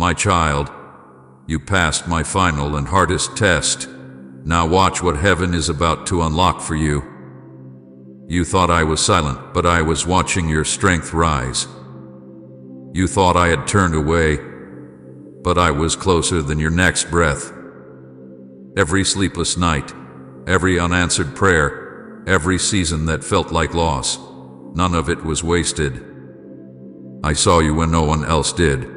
My child, you passed my final and hardest test. Now watch what heaven is about to unlock for you. You thought I was silent, but I was watching your strength rise. You thought I had turned away, but I was closer than your next breath. Every sleepless night, every unanswered prayer, every season that felt like loss, none of it was wasted. I saw you when no one else did.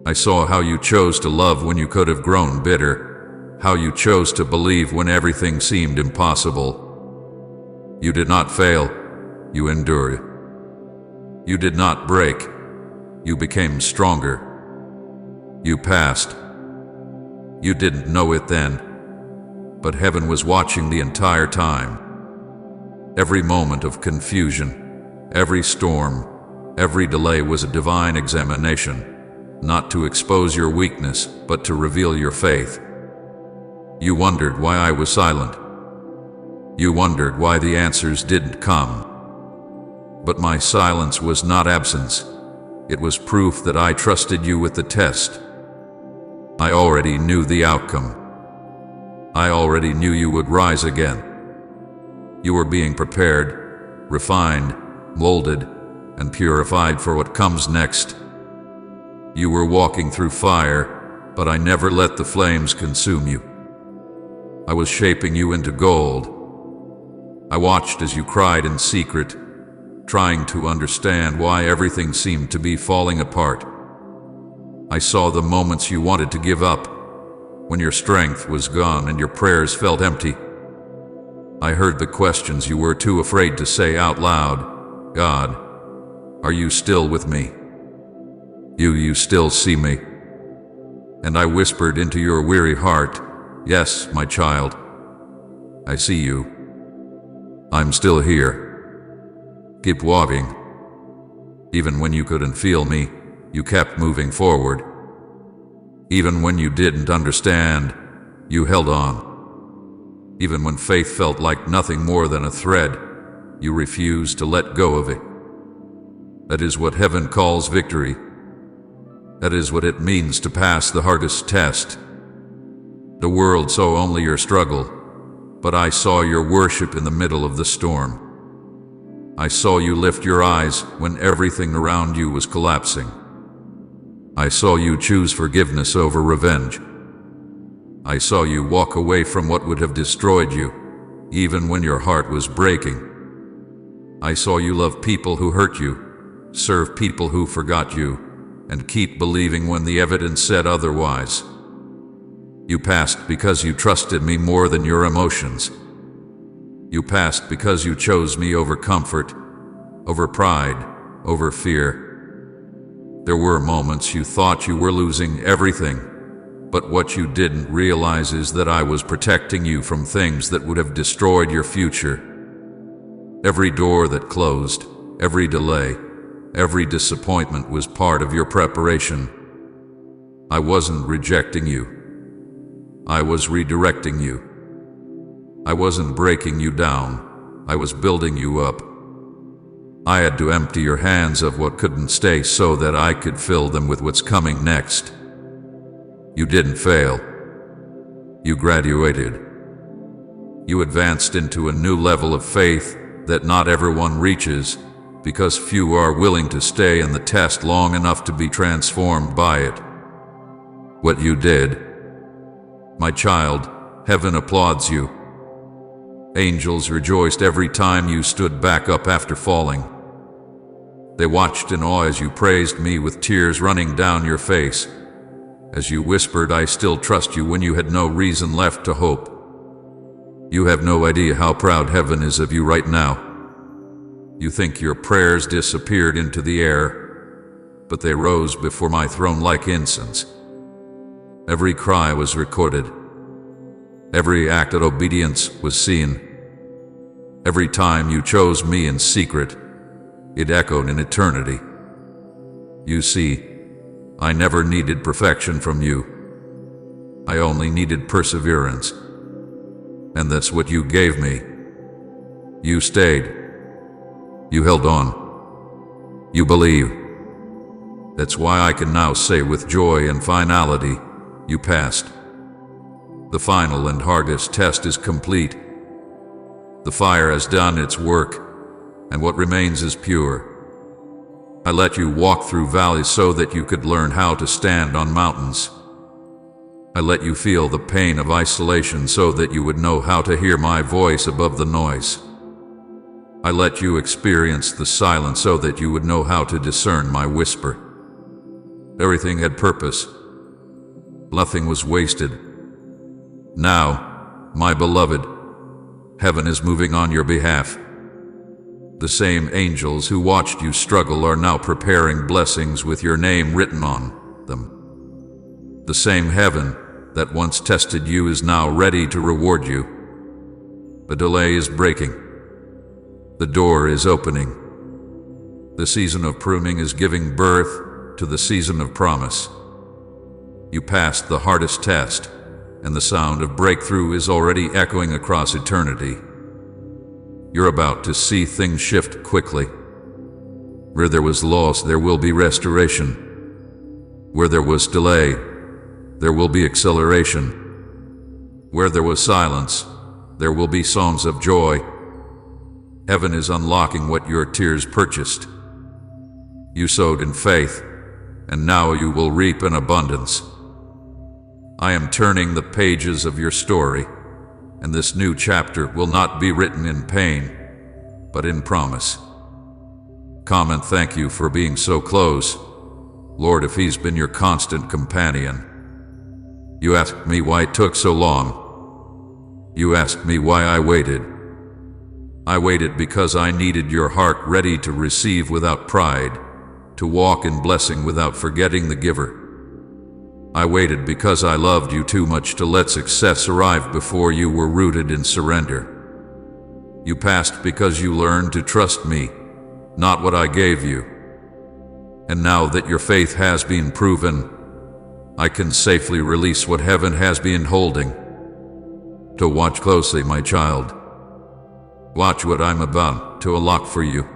I saw how you chose to love when you could have grown bitter, how you chose to believe when everything seemed impossible. You did not fail, you endured. You did not break, you became stronger. You passed. You didn't know it then, but heaven was watching the entire time. Every moment of confusion, every storm, every delay was a divine examination, not to expose your weakness, but to reveal your faith. You wondered why I was silent. You wondered why the answers didn't come. But my silence was not absence. It was proof that I trusted you with the test. I already knew the outcome. I already knew you would rise again. You were being prepared, refined, molded, and purified for what comes next. You were walking through fire, but I never let the flames consume you. I was shaping you into gold. I watched as you cried in secret, trying to understand why everything seemed to be falling apart. I saw the moments you wanted to give up, when your strength was gone and your prayers felt empty. I heard the questions you were too afraid to say out loud. God, are you still with me? You still see me? And I whispered into your weary heart, yes, my child, I see you. I'm still here. Keep walking. Even when you couldn't feel me, you kept moving forward. Even when you didn't understand, you held on. Even when faith felt like nothing more than a thread, you refused to let go of it. That is what heaven calls victory. That is what it means to pass the hardest test. The world saw only your struggle, but I saw your worship in the middle of the storm. I saw you lift your eyes when everything around you was collapsing. I saw you choose forgiveness over revenge. I saw you walk away from what would have destroyed you, even when your heart was breaking. I saw you love people who hurt you, serve people who forgot you, and keep believing when the evidence said otherwise. You passed because you trusted me more than your emotions. You passed because you chose me over comfort, over pride, over fear. There were moments you thought you were losing everything, but what you didn't realize is that I was protecting you from things that would have destroyed your future. Every door that closed, every delay, every disappointment was part of your preparation. I wasn't rejecting you. I was redirecting you. I wasn't breaking you down. I was building you up. I had to empty your hands of what couldn't stay so that I could fill them with what's coming next. You didn't fail. You graduated. You advanced into a new level of faith that not everyone reaches, because few are willing to stay in the test long enough to be transformed by it. What you did, my child, heaven applauds you. Angels rejoiced every time you stood back up after falling. They watched in awe as you praised me with tears running down your face, as you whispered, I still trust you, when you had no reason left to hope. You have no idea how proud heaven is of you right now. You think your prayers disappeared into the air, but they rose before my throne like incense. Every cry was recorded. Every act of obedience was seen. Every time you chose me in secret, it echoed in eternity. You see, I never needed perfection from you. I only needed perseverance. And that's what you gave me. You stayed. You held on. You believed. That's why I can now say with joy and finality, you passed. The final and hardest test is complete. The fire has done its work, and what remains is pure. I let you walk through valleys so that you could learn how to stand on mountains. I let you feel the pain of isolation so that you would know how to hear my voice above the noise. I let you experience the silence so that you would know how to discern my whisper. Everything had purpose. Nothing was wasted. Now, my beloved, heaven is moving on your behalf. The same angels who watched you struggle are now preparing blessings with your name written on them. The same heaven that once tested you is now ready to reward you. The delay is breaking. The door is opening. The season of pruning is giving birth to the season of promise. You passed the hardest test, and the sound of breakthrough is already echoing across eternity. You're about to see things shift quickly. Where there was loss, there will be restoration. Where there was delay, there will be acceleration. Where there was silence, there will be songs of joy. Heaven is unlocking what your tears purchased. You sowed in faith, and now you will reap in abundance. I am turning the pages of your story, and this new chapter will not be written in pain, but in promise. Come and thank you for being so close, Lord, if He's been your constant companion. You asked me why it took so long. You asked me why I waited. I waited because I needed your heart ready to receive without pride, to walk in blessing without forgetting the giver. I waited because I loved you too much to let success arrive before you were rooted in surrender. You passed because you learned to trust me, not what I gave you. And now that your faith has been proven, I can safely release what heaven has been holding. To watch closely, my child. Watch what I'm about to unlock for you.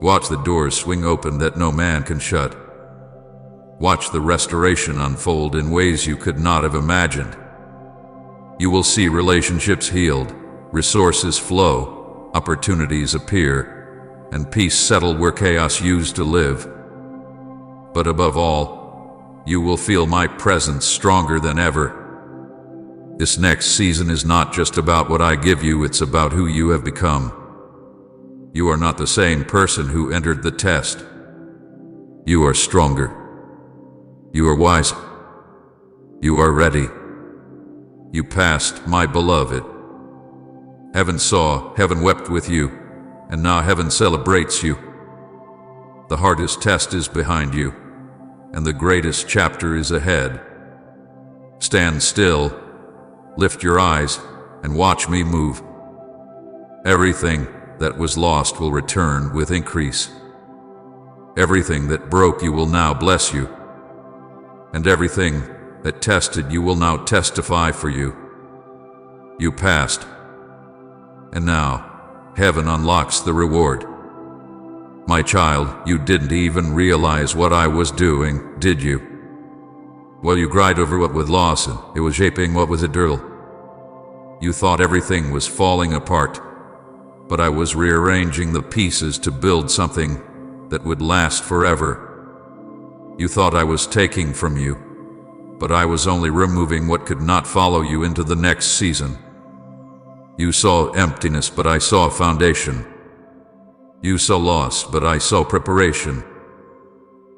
Watch the doors swing open that no man can shut. Watch the restoration unfold in ways you could not have imagined. You will see relationships healed, resources flow, opportunities appear, and peace settle where chaos used to live. But above all, you will feel my presence stronger than ever. This next season is not just about what I give you, it's about who you have become. You are not the same person who entered the test. You are stronger. You are wise. You are ready. You passed, my beloved. Heaven saw, heaven wept with you, and now heaven celebrates you. The hardest test is behind you, and the greatest chapter is ahead. Stand still, lift your eyes, and watch me move. Everything that was lost will return with increase. Everything that broke you will now bless you. And everything that tested you will now testify for you. You passed, and now heaven unlocks the reward. My child, you didn't even realize what I was doing, did you? Well, you cried over what was lost, and it was shaping what was eternal. You thought everything was falling apart, but I was rearranging the pieces to build something that would last forever. You thought I was taking from you, but I was only removing what could not follow you into the next season. You saw emptiness, but I saw foundation. You saw loss, but I saw preparation.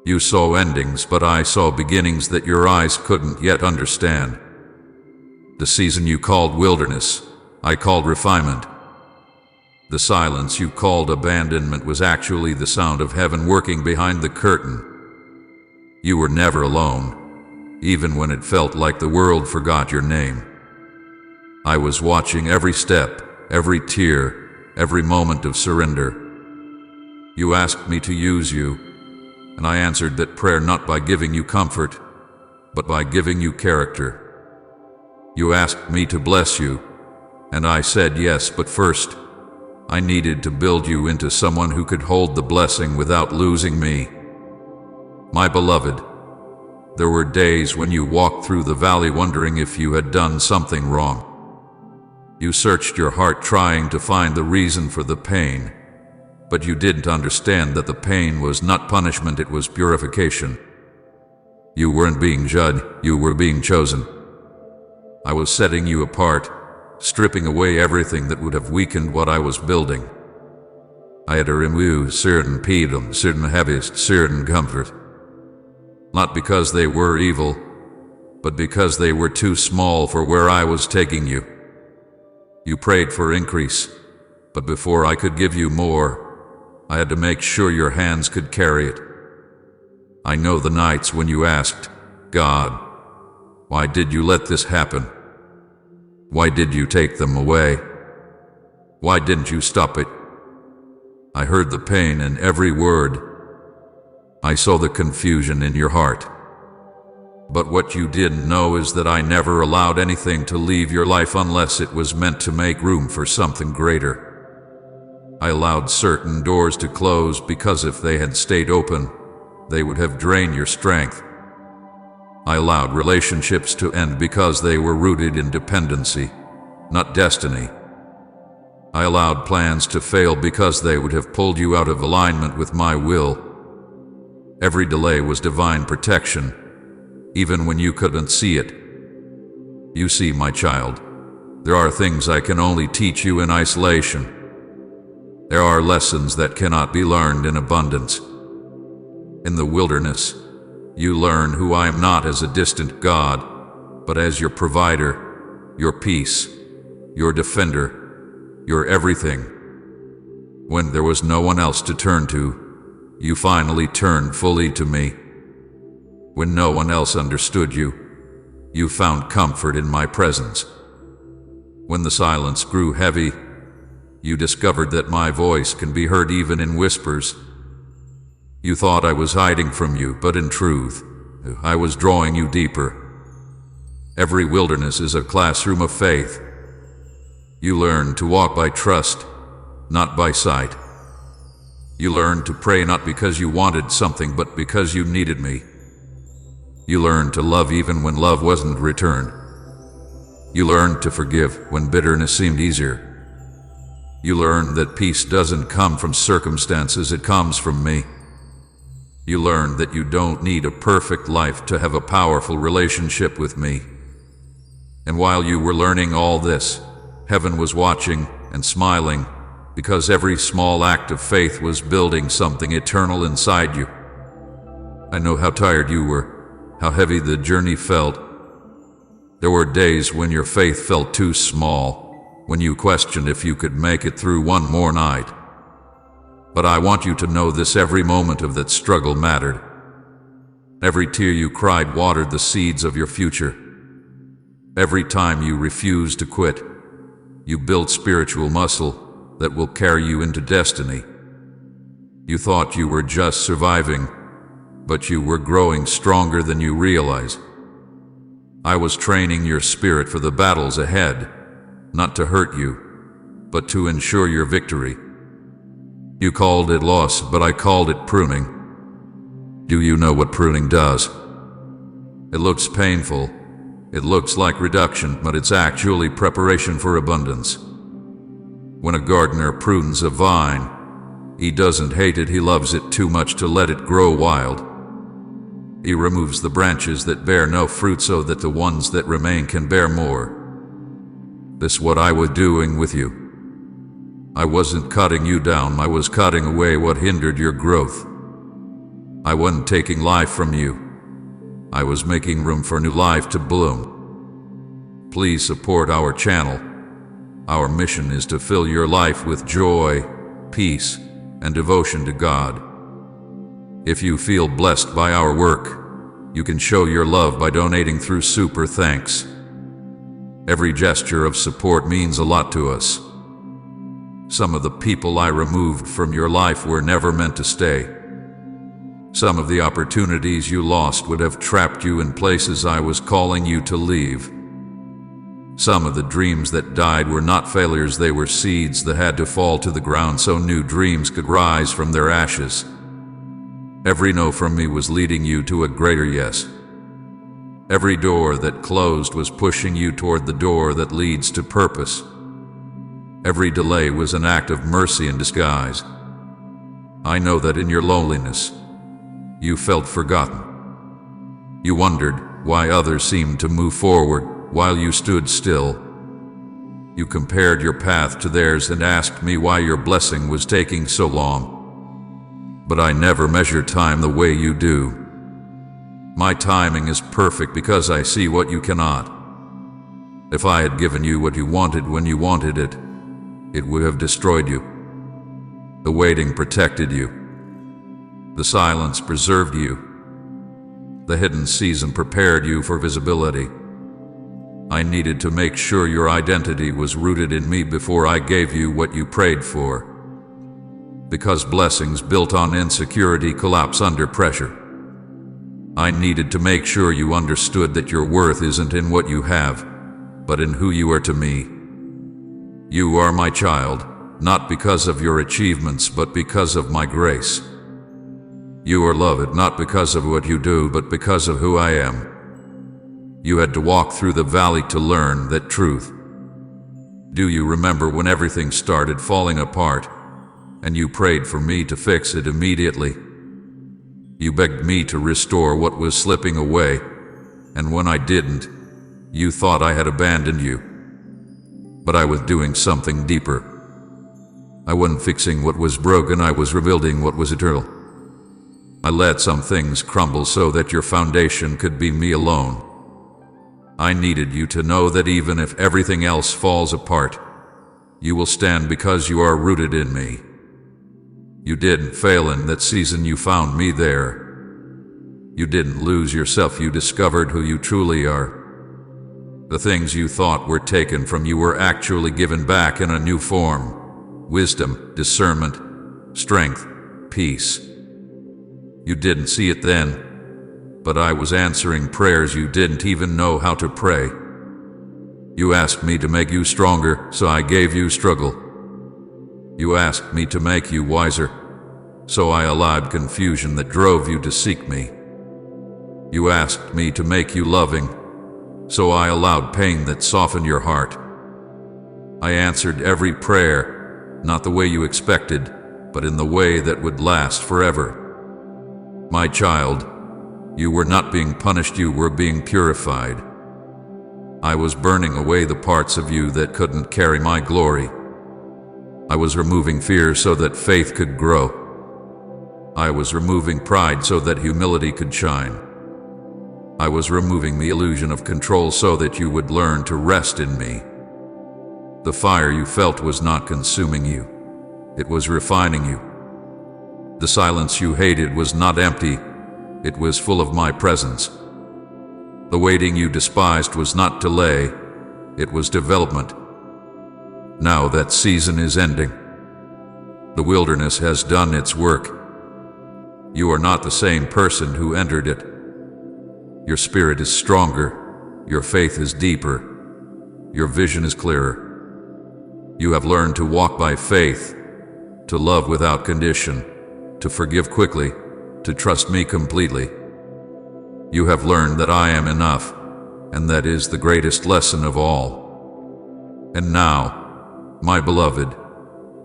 You saw endings, but I saw beginnings that your eyes couldn't yet understand. The season you called wilderness, I called refinement. The silence you called abandonment was actually the sound of heaven working behind the curtain. You were never alone, even when it felt like the world forgot your name. I was watching every step, every tear, every moment of surrender. You asked me to use you, and I answered that prayer not by giving you comfort, but by giving you character. You asked me to bless you, and I said yes, but first, I needed to build you into someone who could hold the blessing without losing me. My beloved, there were days when you walked through the valley wondering if you had done something wrong. You searched your heart trying to find the reason for the pain, but you didn't understand that the pain was not punishment, it was purification. You weren't being judged, you were being chosen. I was setting you apart, stripping away everything that would have weakened what I was building. I had to remove certain people, certain habits, certain comfort. Not because they were evil, but because they were too small for where I was taking you. You prayed for increase, but before I could give you more, I had to make sure your hands could carry it. I know the nights when you asked, God, why did you let this happen? Why did you take them away? Why didn't you stop it? I heard the pain in every word. I saw the confusion in your heart. But what you didn't know is that I never allowed anything to leave your life unless it was meant to make room for something greater. I allowed certain doors to close because if they had stayed open, they would have drained your strength. I allowed relationships to end because they were rooted in dependency, not destiny. I allowed plans to fail because they would have pulled you out of alignment with my will. Every delay was divine protection, even when you couldn't see it. You see, my child, there are things I can only teach you in isolation. There are lessons that cannot be learned in abundance. In the wilderness, you learn who I am not as a distant God, but as your provider, your peace, your defender, your everything. When there was no one else to turn to, you finally turned fully to me. When no one else understood you, you found comfort in my presence. When the silence grew heavy, you discovered that my voice can be heard even in whispers. You thought I was hiding from you, but in truth, I was drawing you deeper. Every wilderness is a classroom of faith. You learn to walk by trust, not by sight. You learn to pray not because you wanted something, but because you needed me. You learn to love even when love wasn't returned. You learn to forgive when bitterness seemed easier. You learn that peace doesn't come from circumstances, it comes from me. You learn that you don't need a perfect life to have a powerful relationship with me. And while you were learning all this, heaven was watching and smiling, because every small act of faith was building something eternal inside you. I know how tired you were, how heavy the journey felt. There were days when your faith felt too small, when you questioned if you could make it through one more night. But I want you to know this: every moment of that struggle mattered. Every tear you cried watered the seeds of your future. Every time you refused to quit, you built spiritual muscle that will carry you into destiny. You thought you were just surviving, but you were growing stronger than you realized. I was training your spirit for the battles ahead, not to hurt you, but to ensure your victory. You called it loss, but I called it pruning. Do you know what pruning does? It looks painful. It looks like reduction, but it's actually preparation for abundance. When a gardener prunes a vine, he doesn't hate it, he loves it too much to let it grow wild. He removes the branches that bear no fruit so that the ones that remain can bear more. This is what I was doing with you. I wasn't cutting you down, I was cutting away what hindered your growth. I wasn't taking life from you. I was making room for new life to bloom. Please support our channel. Our mission is to fill your life with joy, peace, and devotion to God. If you feel blessed by our work, you can show your love by donating through Super Thanks. Every gesture of support means a lot to us. Some of the people I removed from your life were never meant to stay. Some of the opportunities you lost would have trapped you in places I was calling you to leave. Some of the dreams that died were not failures, they were seeds that had to fall to the ground so new dreams could rise from their ashes. Every no from me was leading you to a greater yes. Every door that closed was pushing you toward the door that leads to purpose. Every delay was an act of mercy in disguise. I know that in your loneliness, you felt forgotten. You wondered why others seemed to move forward while you stood still. You compared your path to theirs and asked me why your blessing was taking so long. But I never measure time the way you do. My timing is perfect because I see what you cannot. If I had given you what you wanted when you wanted it, it would have destroyed you. The waiting protected you. The silence preserved you. The hidden season prepared you for visibility. I needed to make sure your identity was rooted in me before I gave you what you prayed for. Because blessings built on insecurity collapse under pressure. I needed to make sure you understood that your worth isn't in what you have, but in who you are to me. You are my child, not because of your achievements, but because of my grace. You are loved not because of what you do, but because of who I am. You had to walk through the valley to learn that truth. Do you remember when everything started falling apart, and you prayed for me to fix it immediately? You begged me to restore what was slipping away, and when I didn't, you thought I had abandoned you. But I was doing something deeper. I wasn't fixing what was broken, I was rebuilding what was eternal. I let some things crumble so that your foundation could be me alone. I needed you to know that even if everything else falls apart, you will stand because you are rooted in me. You didn't fail in that season, you found me there. You didn't lose yourself, you discovered who you truly are. The things you thought were taken from you were actually given back in a new form. Wisdom, discernment, strength, peace. You didn't see it then, but I was answering prayers you didn't even know how to pray. You asked me to make you stronger, so I gave you struggle. You asked me to make you wiser, so I allowed confusion that drove you to seek me. You asked me to make you loving, so I allowed pain that softened your heart. I answered every prayer, not the way you expected, but in the way that would last forever. My child, you were not being punished, you were being purified. I was burning away the parts of you that couldn't carry my glory. I was removing fear so that faith could grow. I was removing pride so that humility could shine. I was removing the illusion of control so that you would learn to rest in me. The fire you felt was not consuming you. It was refining you. The silence you hated was not empty. It was full of my presence. The waiting you despised was not delay. It was development. Now that season is ending. The wilderness has done its work. You are not the same person who entered it. Your spirit is stronger. Your faith is deeper. Your vision is clearer. You have learned to walk by faith, to love without condition, to forgive quickly, to trust me completely. You have learned that I am enough, and that is the greatest lesson of all. And now, my beloved,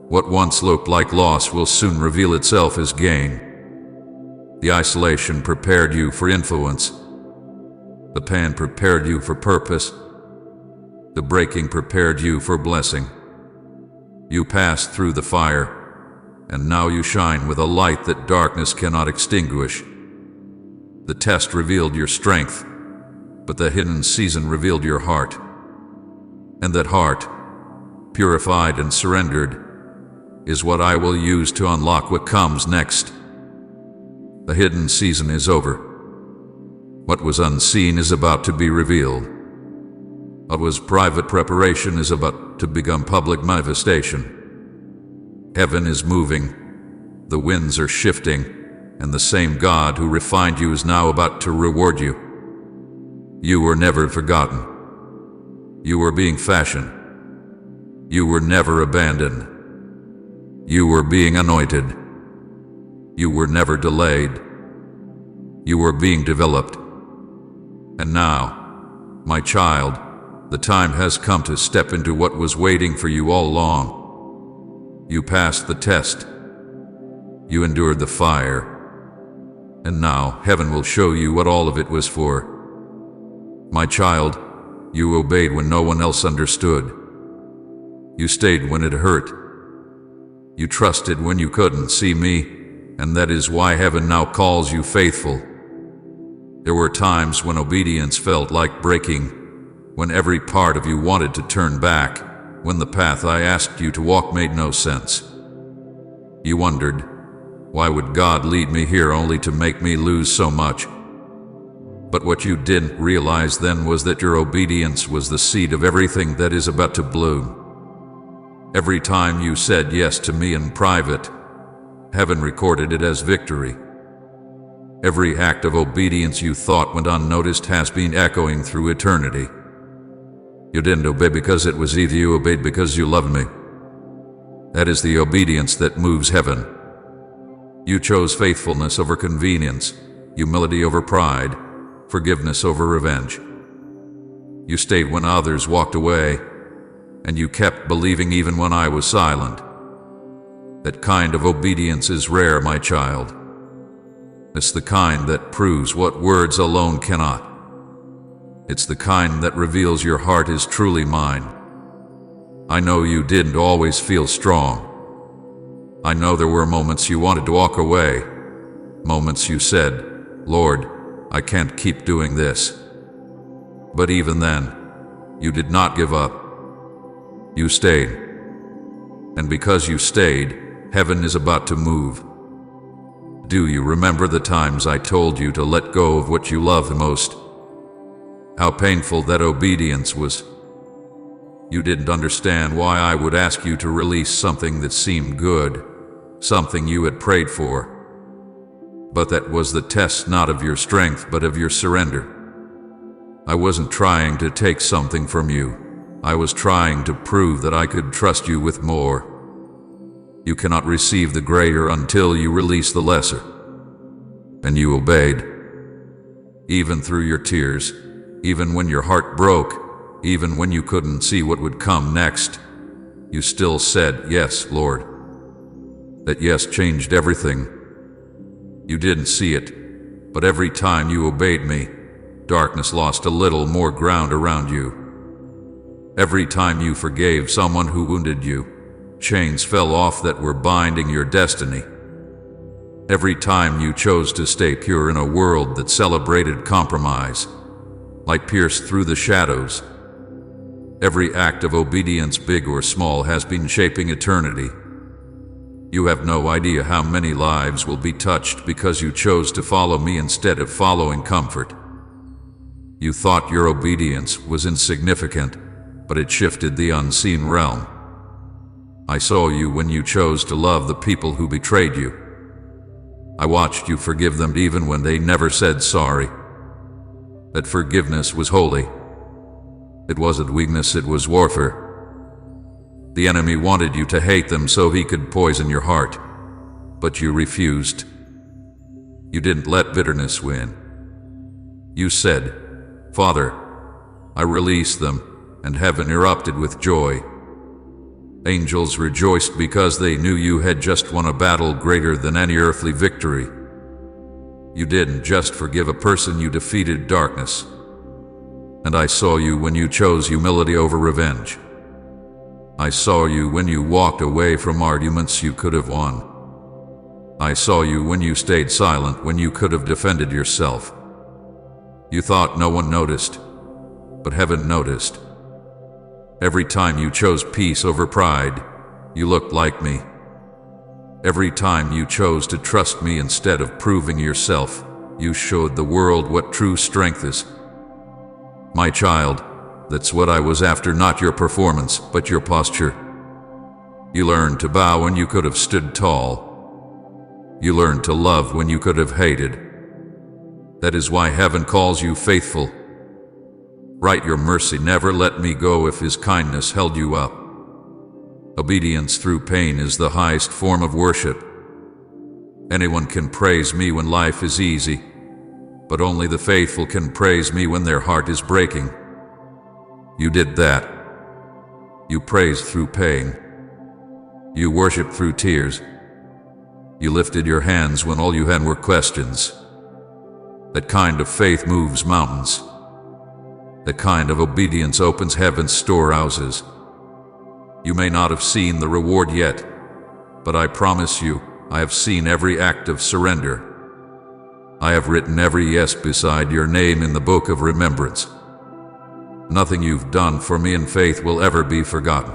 what once looked like loss will soon reveal itself as gain. The isolation prepared you for influence. The pain prepared you for purpose. The breaking prepared you for blessing. You passed through the fire, and now you shine with a light that darkness cannot extinguish. The test revealed your strength, but the hidden season revealed your heart. And that heart, purified and surrendered, is what I will use to unlock what comes next. The hidden season is over. What was unseen is about to be revealed. What was private preparation is about to become public manifestation. Heaven is moving, the winds are shifting, and the same God who refined you is now about to reward you. You were never forgotten. You were being fashioned. You were never abandoned. You were being anointed. You were never delayed. You were being developed. And now, my child, the time has come to step into what was waiting for you all along. You passed the test. You endured the fire. And now heaven will show you what all of it was for. My child, you obeyed when no one else understood. You stayed when it hurt. You trusted when you couldn't see me, and that is why heaven now calls you faithful. There were times when obedience felt like breaking, when every part of you wanted to turn back, when the path I asked you to walk made no sense. You wondered, why would God lead me here only to make me lose so much? But what you didn't realize then was that your obedience was the seed of everything that is about to bloom. Every time you said yes to me in private, heaven recorded it as victory. Every act of obedience you thought went unnoticed has been echoing through eternity. You didn't obey because it was easy, you obeyed because you loved me. That is the obedience that moves heaven. You chose faithfulness over convenience, humility over pride, forgiveness over revenge. You stayed when others walked away, and you kept believing even when I was silent. That kind of obedience is rare, my child. It's the kind that proves what words alone cannot. It's the kind that reveals your heart is truly mine. I know you didn't always feel strong. I know there were moments you wanted to walk away, moments you said, Lord, I can't keep doing this. But even then, you did not give up. You stayed. And because you stayed, heaven is about to move. Do you remember the times I told you to let go of what you love the most? How painful that obedience was. You didn't understand why I would ask you to release something that seemed good, something you had prayed for. But that was the test not of your strength but of your surrender. I wasn't trying to take something from you. I was trying to prove that I could trust you with more. You cannot receive the greater until you release the lesser. And you obeyed. Even through your tears, even when your heart broke, even when you couldn't see what would come next, you still said, yes, Lord. That yes changed everything. You didn't see it, but every time you obeyed me, darkness lost a little more ground around you. Every time you forgave someone who wounded you, chains fell off that were binding your destiny. Every time you chose to stay pure in a world that celebrated compromise, light pierced through the shadows. Every act of obedience, big or small, has been shaping eternity. You have no idea how many lives will be touched because you chose to follow me instead of following comfort. You thought your obedience was insignificant, but it shifted the unseen realm. I saw you when you chose to love the people who betrayed you. I watched you forgive them even when they never said sorry. That forgiveness was holy. It wasn't weakness, it was warfare. The enemy wanted you to hate them so he could poison your heart, but you refused. You didn't let bitterness win. You said, Father, I release them, and heaven erupted with joy. Angels rejoiced because they knew you had just won a battle greater than any earthly victory. You didn't just forgive a person, you defeated darkness. And I saw you when you chose humility over revenge. I saw you when you walked away from arguments you could have won. I saw you when you stayed silent when you could have defended yourself. You thought no one noticed, but heaven noticed. Every time you chose peace over pride, you looked like me. Every time you chose to trust me instead of proving yourself, you showed the world what true strength is. My child, that's what I was after, not your performance, but your posture. You learned to bow when you could have stood tall. You learned to love when you could have hated. That is why heaven calls you faithful. Write your mercy, never let me go if his kindness held you up. Obedience through pain is the highest form of worship. Anyone can praise me when life is easy, but only the faithful can praise me when their heart is breaking. You did that. You praised through pain. You worshiped through tears. You lifted your hands when all you had were questions. That kind of faith moves mountains. That kind of obedience opens heaven's storehouses. You may not have seen the reward yet, but I promise you, I have seen every act of surrender. I have written every yes beside your name in the book of remembrance. Nothing you've done for me in faith will ever be forgotten.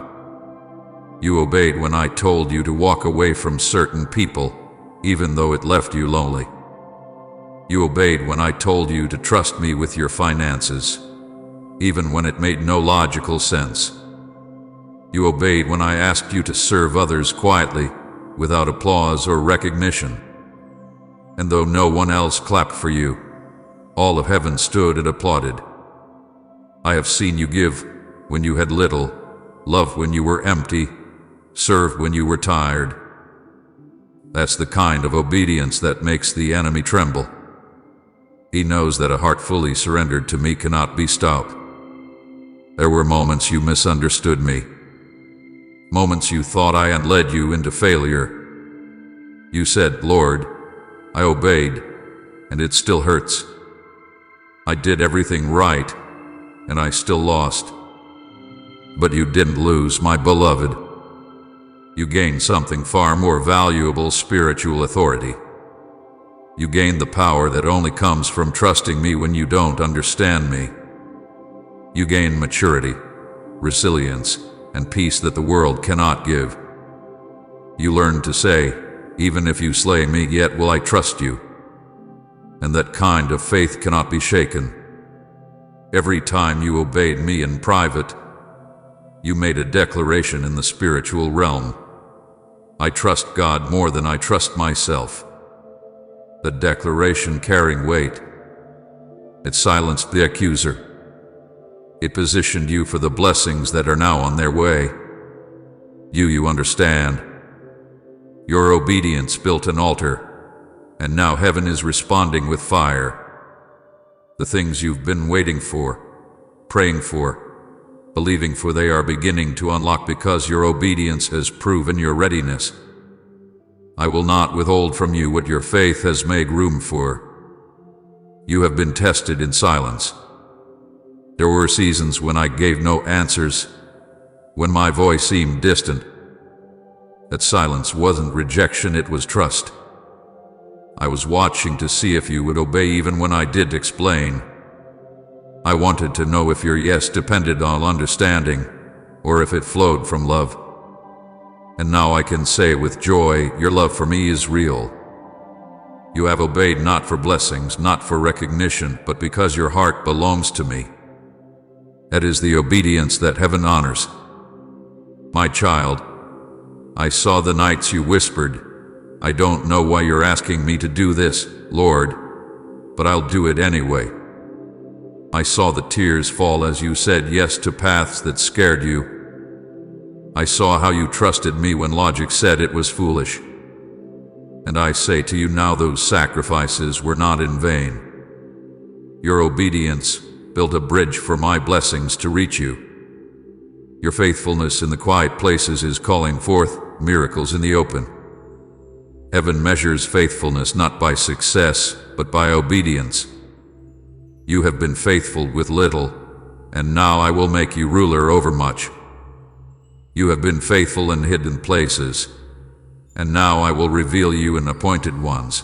You obeyed when I told you to walk away from certain people, even though it left you lonely. You obeyed when I told you to trust me with your finances, even when it made no logical sense. You obeyed when I asked you to serve others quietly, without applause or recognition. And though no one else clapped for you, all of heaven stood and applauded. I have seen you give when you had little, love when you were empty, serve when you were tired. That's the kind of obedience that makes the enemy tremble. He knows that a heart fully surrendered to me cannot be stopped. There were moments you misunderstood me. Moments you thought I had led you into failure. You said, "Lord," I obeyed, and it still hurts. I did everything right, and I still lost. But you didn't lose, my beloved. You gained something far more valuable: spiritual authority. You gained the power that only comes from trusting me when you don't understand me. You gained maturity, resilience, and peace that the world cannot give. You learned to say, "Even if you slay me, yet will I trust you." And that kind of faith cannot be shaken. Every time you obeyed me in private, you made a declaration in the spiritual realm. I trust God more than I trust myself. The declaration carrying weight. It silenced the accuser. It positioned you for the blessings that are now on their way. You understand. Your obedience built an altar, and now heaven is responding with fire. The things you've been waiting for, praying for, believing for, they are beginning to unlock because your obedience has proven your readiness. I will not withhold from you what your faith has made room for. You have been tested in silence. There were seasons when I gave no answers, when my voice seemed distant. That silence wasn't rejection, it was trust. I was watching to see if you would obey even when I did explain. I wanted to know if your yes depended on understanding, or if it flowed from love. And now I can say with joy, your love for me is real. You have obeyed not for blessings, not for recognition, but because your heart belongs to me. That is the obedience that heaven honors. My child, I saw the nights you whispered, "I don't know why you're asking me to do this, Lord, but I'll do it anyway." I saw the tears fall as you said yes to paths that scared you. I saw how you trusted me when logic said it was foolish. And I say to you now, those sacrifices were not in vain. Your obedience built a bridge for my blessings to reach you. Your faithfulness in the quiet places is calling forth miracles in the open. Heaven measures faithfulness not by success, but by obedience. You have been faithful with little, and now I will make you ruler over much. You have been faithful in hidden places, and now I will reveal you in appointed ones.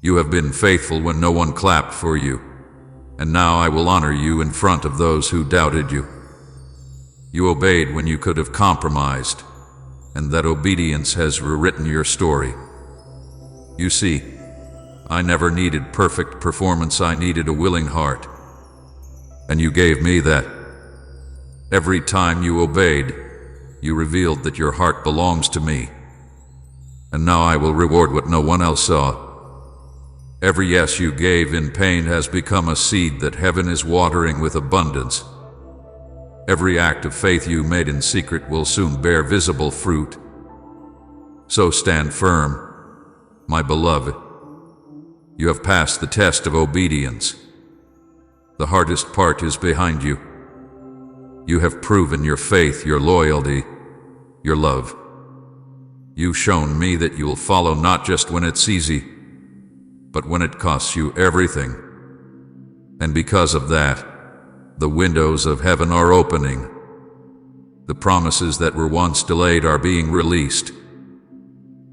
You have been faithful when no one clapped for you, and now I will honor you in front of those who doubted you. You obeyed when you could have compromised, and that obedience has rewritten your story. You see, I never needed perfect performance, I needed a willing heart. And you gave me that. Every time you obeyed, you revealed that your heart belongs to me. And now I will reward what no one else saw. Every yes you gave in pain has become a seed that heaven is watering with abundance. Every act of faith you made in secret will soon bear visible fruit. So stand firm, my beloved. You have passed the test of obedience. The hardest part is behind you. You have proven your faith, your loyalty, your love. You've shown me that you will follow not just when it's easy, but when it costs you everything. And because of that, the windows of heaven are opening. The promises that were once delayed are being released.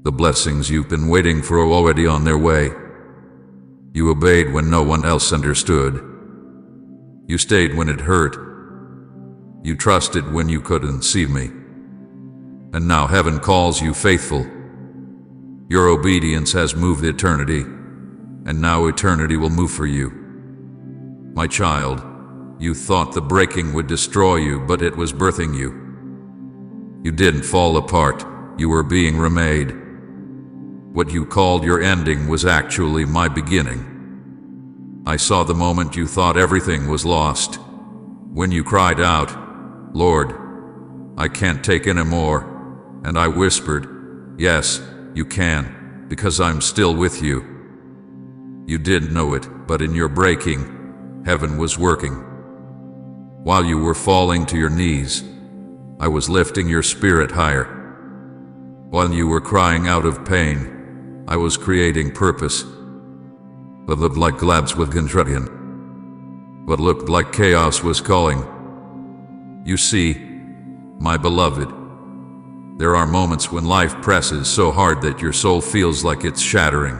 The blessings you've been waiting for are already on their way. You obeyed when no one else understood. You stayed when it hurt. You trusted when you couldn't see me. And now heaven calls you faithful. Your obedience has moved eternity, and now eternity will move for you. My child, you thought the breaking would destroy you, but it was birthing you. You didn't fall apart, you were being remade. What you called your ending was actually my beginning. I saw the moment you thought everything was lost. When you cried out, "Lord, I can't take any more," and I whispered, "Yes, you can, because I'm still with you." You didn't know it, but in your breaking, heaven was working. While you were falling to your knees, I was lifting your spirit higher. While you were crying out of pain, I was creating purpose. What looked like collapse was contraction. What looked like chaos was calling. You see, my beloved, there are moments when life presses so hard that your soul feels like it's shattering.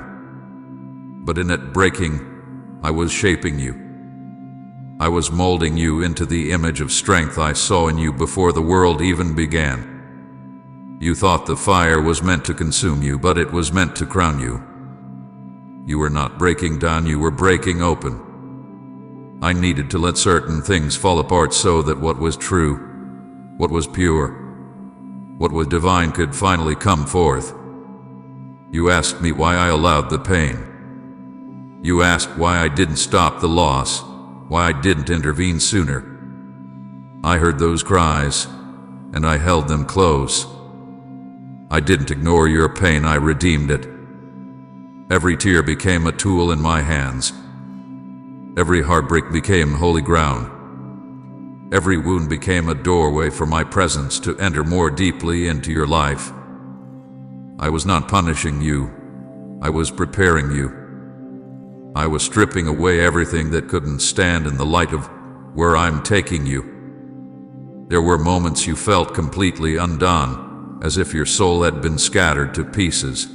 But in that breaking, I was shaping you. I was molding you into the image of strength I saw in you before the world even began. You thought the fire was meant to consume you, but it was meant to crown you. You were not breaking down, you were breaking open. I needed to let certain things fall apart so that what was true, what was pure, what was divine could finally come forth. You asked me why I allowed the pain. You asked why I didn't stop the loss, why I didn't intervene sooner. I heard those cries, and I held them close. I didn't ignore your pain, I redeemed it. Every tear became a tool in my hands. Every heartbreak became holy ground. Every wound became a doorway for my presence to enter more deeply into your life. I was not punishing you, I was preparing you. I was stripping away everything that couldn't stand in the light of where I'm taking you. There were moments you felt completely undone, as if your soul had been scattered to pieces.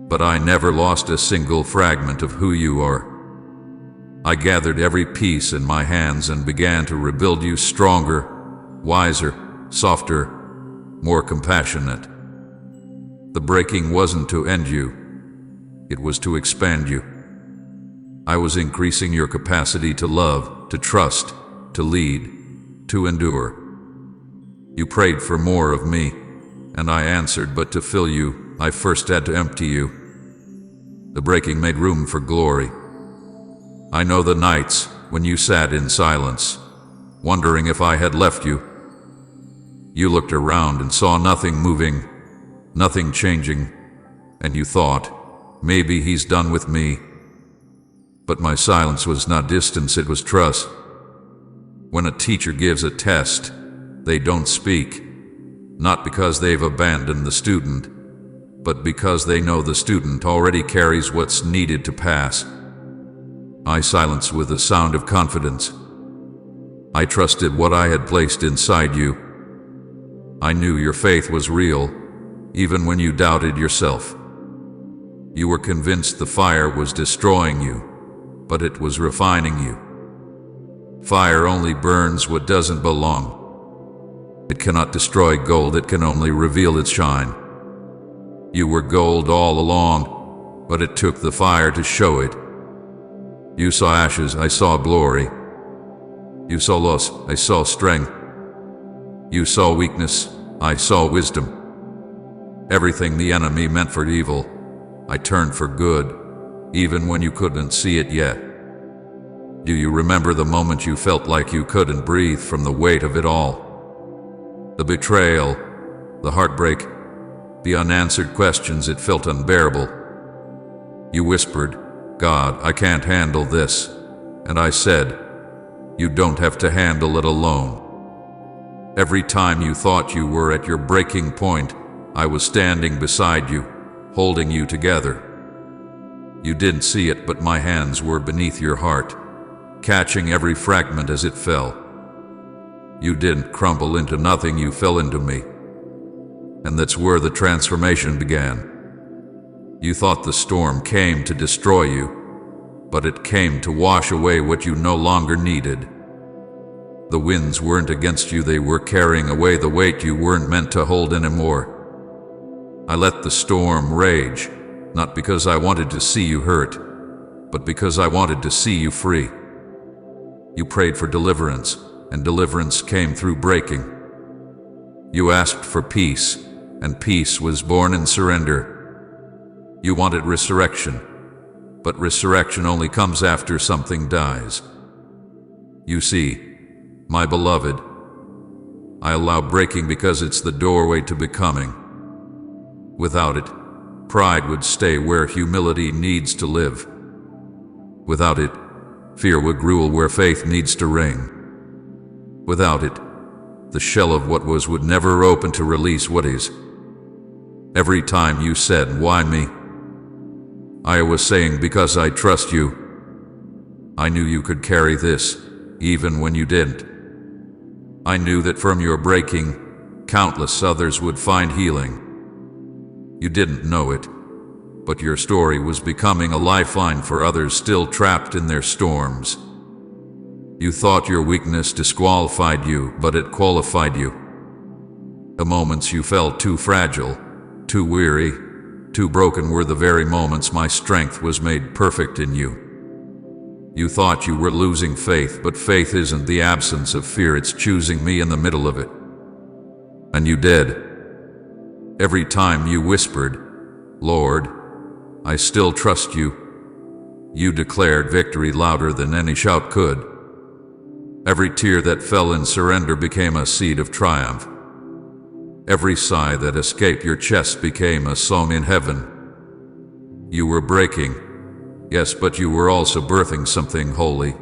But I never lost a single fragment of who you are. I gathered every piece in my hands and began to rebuild you stronger, wiser, softer, more compassionate. The breaking wasn't to end you, it was to expand you. I was increasing your capacity to love, to trust, to lead, to endure. You prayed for more of me, and I answered, but to fill you, I first had to empty you. The breaking made room for glory. I know the nights when you sat in silence, wondering if I had left you. You looked around and saw nothing moving, nothing changing, and you thought, maybe he's done with me. But my silence was not distance, it was trust. When a teacher gives a test, they don't speak, not because they've abandoned the student, but because they know the student already carries what's needed to pass. I silenced with a sound of confidence. I trusted what I had placed inside you. I knew your faith was real, even when you doubted yourself. You were convinced the fire was destroying you, but it was refining you. Fire only burns what doesn't belong. It cannot destroy gold, it can only reveal its shine. You were gold all along, but it took the fire to show it. You saw ashes, I saw glory. You saw loss, I saw strength. You saw weakness, I saw wisdom. Everything the enemy meant for evil, I turned for good, even when you couldn't see it yet. Do you remember the moment you felt like you couldn't breathe from the weight of it all? The betrayal, the heartbreak, the unanswered questions, it felt unbearable. You whispered, God, I can't handle this. And I said, you don't have to handle it alone. Every time you thought you were at your breaking point, I was standing beside you, holding you together. You didn't see it, but my hands were beneath your heart, catching every fragment as it fell. You didn't crumble into nothing, you fell into me. And that's where the transformation began. You thought the storm came to destroy you, but it came to wash away what you no longer needed. The winds weren't against you, they were carrying away the weight you weren't meant to hold anymore. I let the storm rage, not because I wanted to see you hurt, but because I wanted to see you free. You prayed for deliverance, and deliverance came through breaking. You asked for peace, and peace was born in surrender. You wanted resurrection, but resurrection only comes after something dies. You see, my beloved, I allow breaking because it's the doorway to becoming. Without it, pride would stay where humility needs to live. Without it, fear would rule where faith needs to reign. Without it, the shell of what was would never open to release what is. Every time you said, "Why me?" I was saying, because I trust you. I knew you could carry this, even when you didn't. I knew that from your breaking, countless others would find healing. You didn't know it, but your story was becoming a lifeline for others still trapped in their storms. You thought your weakness disqualified you, but it qualified you. The moments you felt too fragile, too weary, too broken were the very moments my strength was made perfect in you. You thought you were losing faith, but faith isn't the absence of fear, it's choosing me in the middle of it. And you did. Every time you whispered, "Lord, I still trust you," you declared victory louder than any shout could. Every tear that fell in surrender became a seed of triumph. Every sigh that escaped your chest became a song in heaven. You were breaking, yes, but you were also birthing something holy.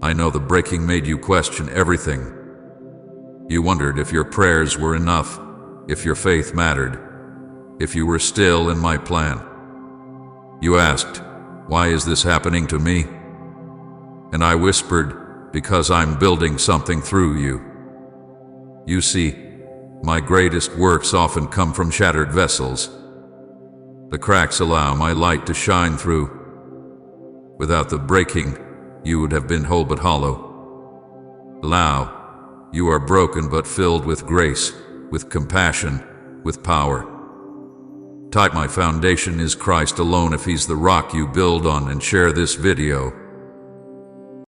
I know the breaking made you question everything. You wondered if your prayers were enough, if your faith mattered, if you were still in my plan. You asked, "Why is this happening to me?" And I whispered, "Because I'm building something through you." You see, my greatest works often come from shattered vessels. The cracks allow my light to shine through. Without the breaking, you would have been whole but hollow. Now, you are broken but filled with grace, with compassion, with power. Type, "My foundation is Christ alone" if He's the rock you build on, and share this video.